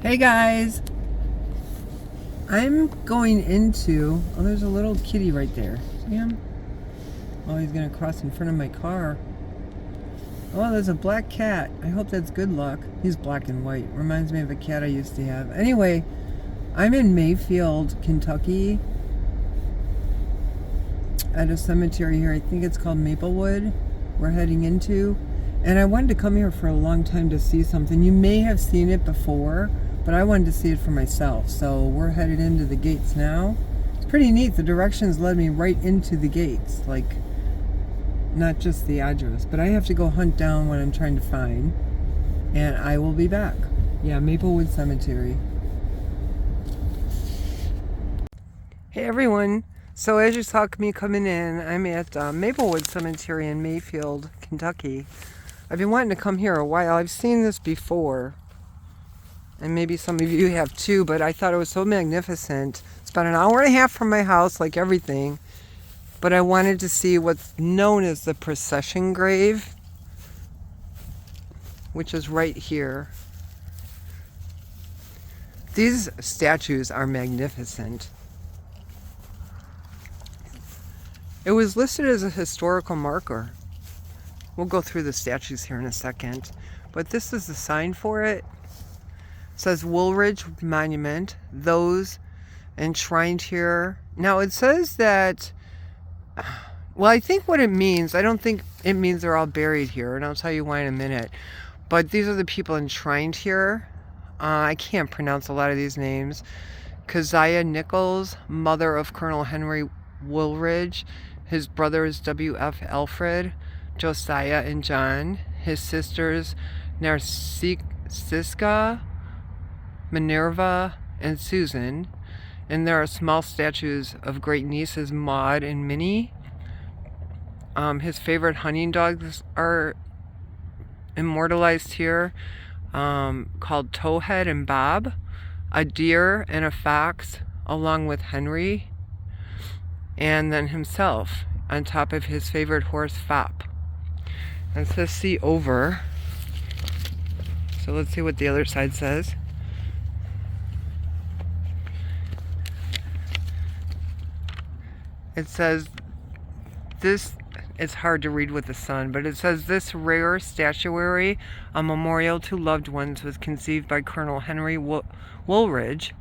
Hey guys, I'm going into, oh, there's a little kitty right there. See him? Oh, he's gonna cross in front of my car. Oh, there's a black cat. I hope that's good luck. He's black and white. Reminds me of a cat I used to have. Anyway, I'm in Mayfield, Kentucky, at a cemetery here. I think it's called Maplewood. We're heading into, and I wanted to come here for a long time to see something. You may have seen it before, but I wanted to see it for myself. So we're headed into the gates now. It's pretty neat. The directions led me right into the gates, like not just the address, but I have to go hunt down what I'm trying to find, and I will be back. Yeah, Maplewood Cemetery. Hey everyone. So as you saw me coming in, I'm at Maplewood Cemetery in Mayfield, Kentucky. I've been wanting to come here a while. I've seen this before, and maybe some of you have too, but I thought it was so magnificent. It's about an hour and a half from my house, like everything, but I wanted to see what's known as the Procession grave, which is right here. These statues are magnificent. It was listed as a historical marker. We'll go through the statues here in a second, but this is the sign for it. It says Wooldridge Monument, those enshrined here. Now it says that, well, I think what it means, I don't think it means they're all buried here, and I'll tell you why in a minute. But these are the people enshrined here. I can't pronounce a lot of these names. Keziah Nichols, mother of Colonel Henry Wooldridge. His brothers W.F. Alfred, Josiah, and John. His sisters Narcissa, Minerva, and Susan. And there are small statues of great nieces Maud and Minnie. His favorite hunting dogs are immortalized here, called Towhead and Bob. A deer and a fox, along with Henry. And then himself on top of his favorite horse, Fop. And it says see over. So let's see what the other side says. It says this, it's hard to read with the sun, but it says this rare statuary, a memorial to loved ones, was conceived by Colonel Henry Wooldridge,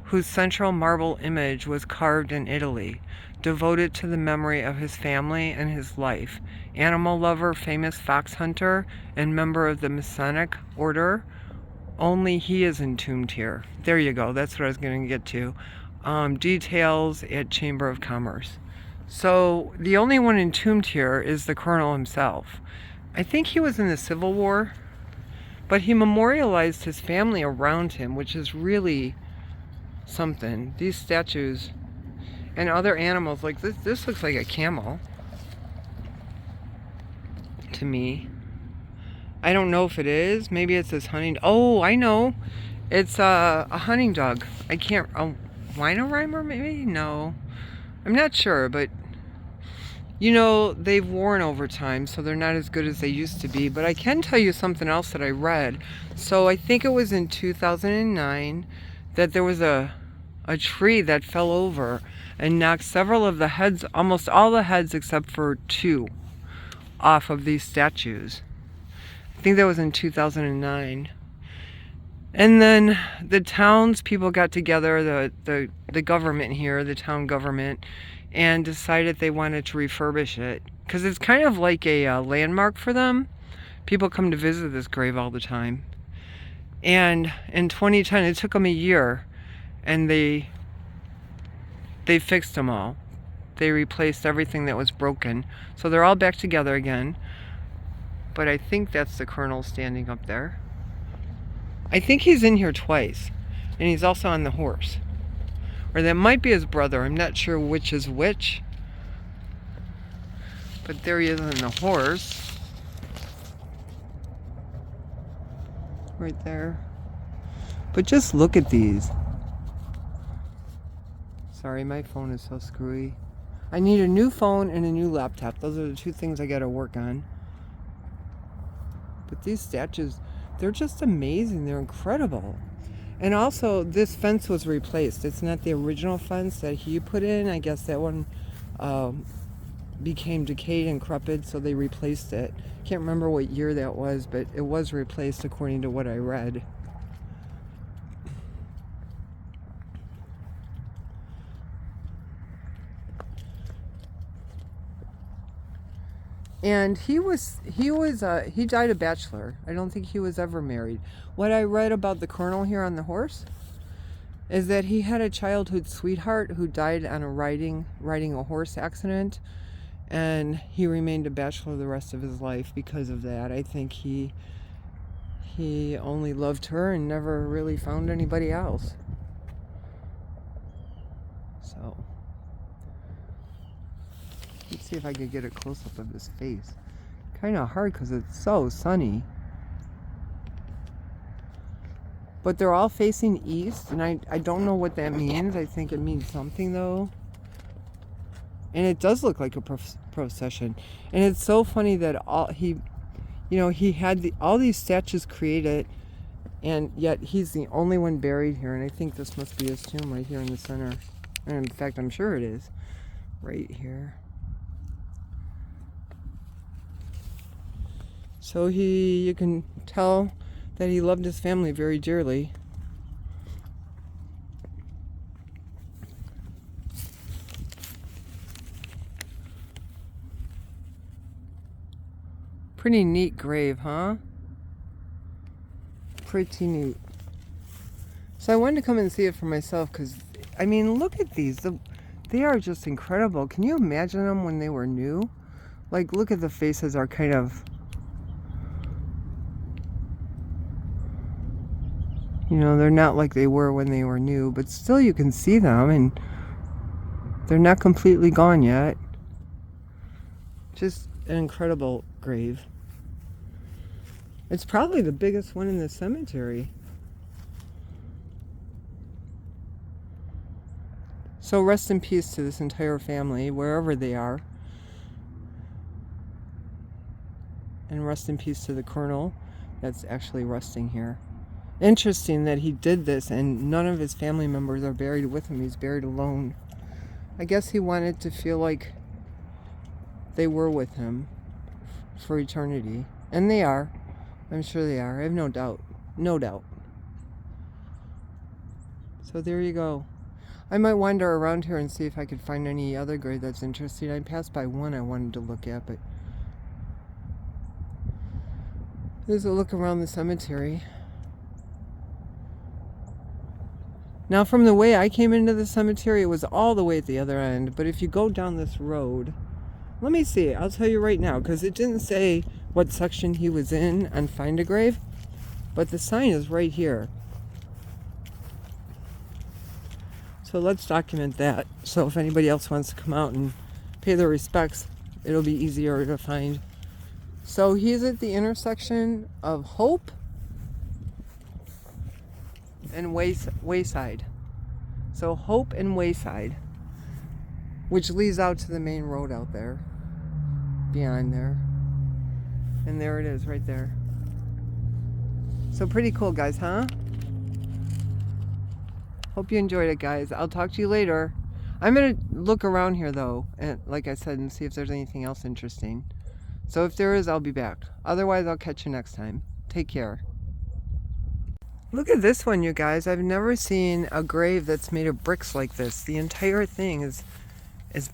whose central marble image was carved in Italy, devoted to the memory of his family and his life. Animal lover, famous fox hunter, and member of the Masonic order. Only he is entombed here. There you go. That's what I was going to get to. Details at Chamber of Commerce. So the only one entombed here is the colonel himself. I think he was in the Civil War, but he memorialized his family around him, which is really something. These statues and other animals, like this looks like a camel to me. I don't know if it is. Maybe it's this hunting. Oh, I know. It's a hunting dog. I can't. A Weinorheimer, maybe? No, I'm not sure. But you know, they've worn over time, so they're not as good as they used to be. But I can tell you something else that I read. So I think it was in 2009 that there was a tree that fell over and knocked several of the heads, almost all the heads except for two, off of these statues. I think that was in 2009. And then the townspeople got together, the government here, the town government, and decided they wanted to refurbish it because it's kind of like a landmark for them. People come to visit this grave all the time. And in 2010, it took them a year, and they fixed them all. They replaced everything that was broken. So they're all back together again. But I think that's the colonel standing up there. I think he's in here twice. And he's also on the horse. Or that might be his brother. I'm not sure which is which. But there he is on the horse. Right there. But just look at these. Sorry, my phone is so screwy. I need a new phone and a new laptop. Those are the two things I gotta work on. But these statues, they're just amazing. They're incredible. And also, this fence was replaced. It's not the original fence that he put in. I guess that one became decayed and decrepit, so they replaced it. Can't remember what year that was, but it was replaced according to what I read. And he died a bachelor. I don't think he was ever married. What I read about the colonel here on the horse is that he had a childhood sweetheart who died on a riding a horse accident, and he remained a bachelor the rest of his life because of that. I think he only loved her and never really found anybody else. So let's see if I could get a close-up of his face. Kind of hard because it's so sunny. But they're all facing east, and I don't know what that means. I think it means something, though. And it does look like a procession. And it's so funny that he had all these statues created, and yet he's the only one buried here. And I think this must be his tomb right here in the center. And in fact, I'm sure it is right here. So you can tell that he loved his family very dearly. Pretty neat grave, huh? Pretty neat. So I wanted to come and see it for myself because, I mean, look at these. They are just incredible. Can you imagine them when they were new? Like, look at the faces are kind of, they're not like they were when they were new, but still you can see them, and they're not completely gone yet. Just an incredible grave. It's probably the biggest one in the cemetery. So rest in peace to this entire family, wherever they are. And rest in peace to the colonel that's actually resting here. Interesting that he did this and none of his family members are buried with him. He's buried alone. I guess he wanted to feel like they were with him for eternity. And they are. I'm sure they are. I have no doubt. No doubt. So there you go. I might wander around here and see if I could find any other grave that's interesting. I passed by one I wanted to look at, but there's a look around the cemetery. Now, from the way I came into the cemetery, it was all the way at the other end. But if you go down this road, let me see. I'll tell you right now, because it didn't say what section he was in on Find a Grave, but the sign is right here. So let's document that. So if anybody else wants to come out and pay their respects, it'll be easier to find. So he's at the intersection of Hope and Wayside. So Hope and Wayside, which leads out to the main road out there, beyond there. And there it is, right there. So pretty cool, guys, huh? Hope you enjoyed it, guys. I'll talk to you later. I'm going to look around here, though, and like I said, and see if there's anything else interesting. So if there is, I'll be back. Otherwise, I'll catch you next time. Take care. Look at this one, you guys. I've never seen a grave that's made of bricks like this. The entire thing is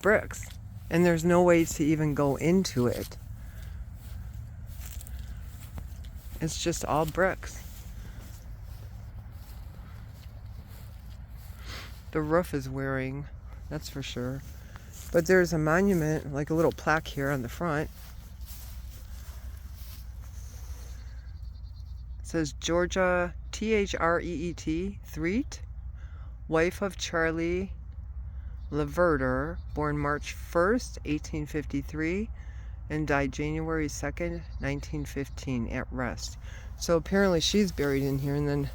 bricks, and there's no way to even go into it. It's just all bricks. The roof is wearing, that's for sure. But there's a monument, like a little plaque here on the front. It says Georgia, Threet, Threet, wife of Charlie Leverter, born March 1st, 1853, and died January 2nd, 1915, at rest. So apparently she's buried in here, and then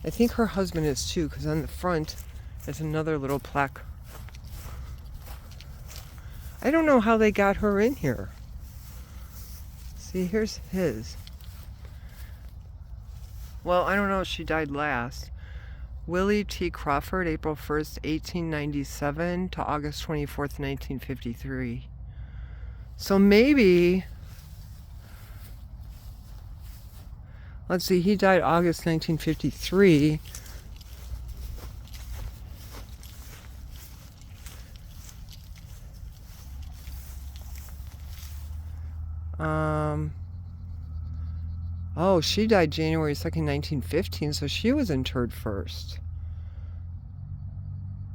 I think her husband is too, because on the front there's another little plaque. I don't know how they got her in here. See, here's his. Well, I don't know if she died last. Willie T. Crawford, April 1st, 1897 to August 24th, 1953. So maybe, let's see, he died August 1953. Oh, she died January 2nd, 1915, so she was interred first.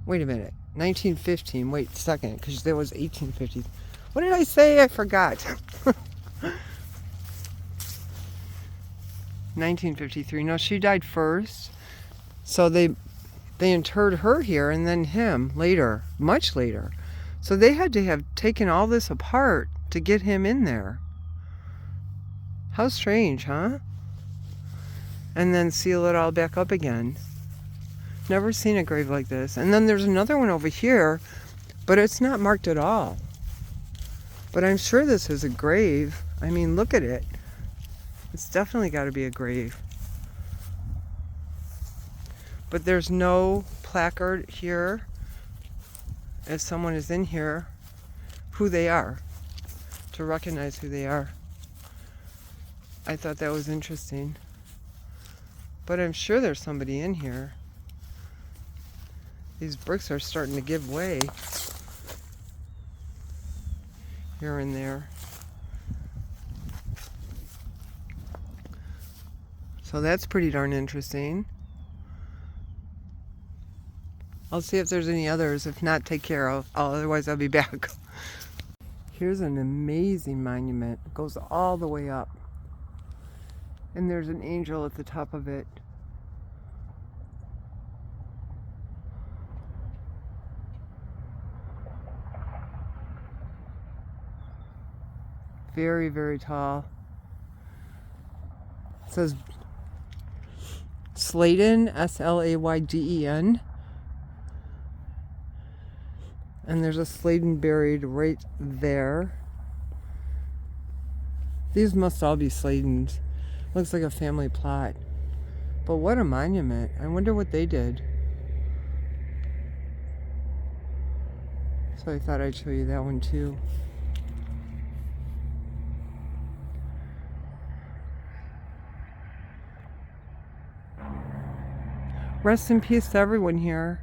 Wait a minute. 1915. Wait a second, because there was 1850. What did I say? I forgot. 1953. No, she died first. So they interred her here and then him later, much later. So they had to have taken all this apart to get him in there. How strange, huh? And then seal it all back up again. Never seen a grave like this. And then there's another one over here, but it's not marked at all. But I'm sure this is a grave. I mean, look at it. It's definitely got to be a grave. But there's no placard here if someone is in here, who they are, to recognize who they are. I thought that was interesting. But I'm sure there's somebody in here. These bricks are starting to give way here and there. So that's pretty darn interesting. I'll see if there's any others. If not, take care. Otherwise, I'll be back. Here's an amazing monument. It goes all the way up. And there's an angel at the top of it. Very, very tall. It says Slayden, Slayden. And there's a Slayden buried right there. These must all be Slaydens. Looks like a family plot. But what a monument. I wonder what they did. So I thought I'd show you that one too. Rest in peace to everyone here.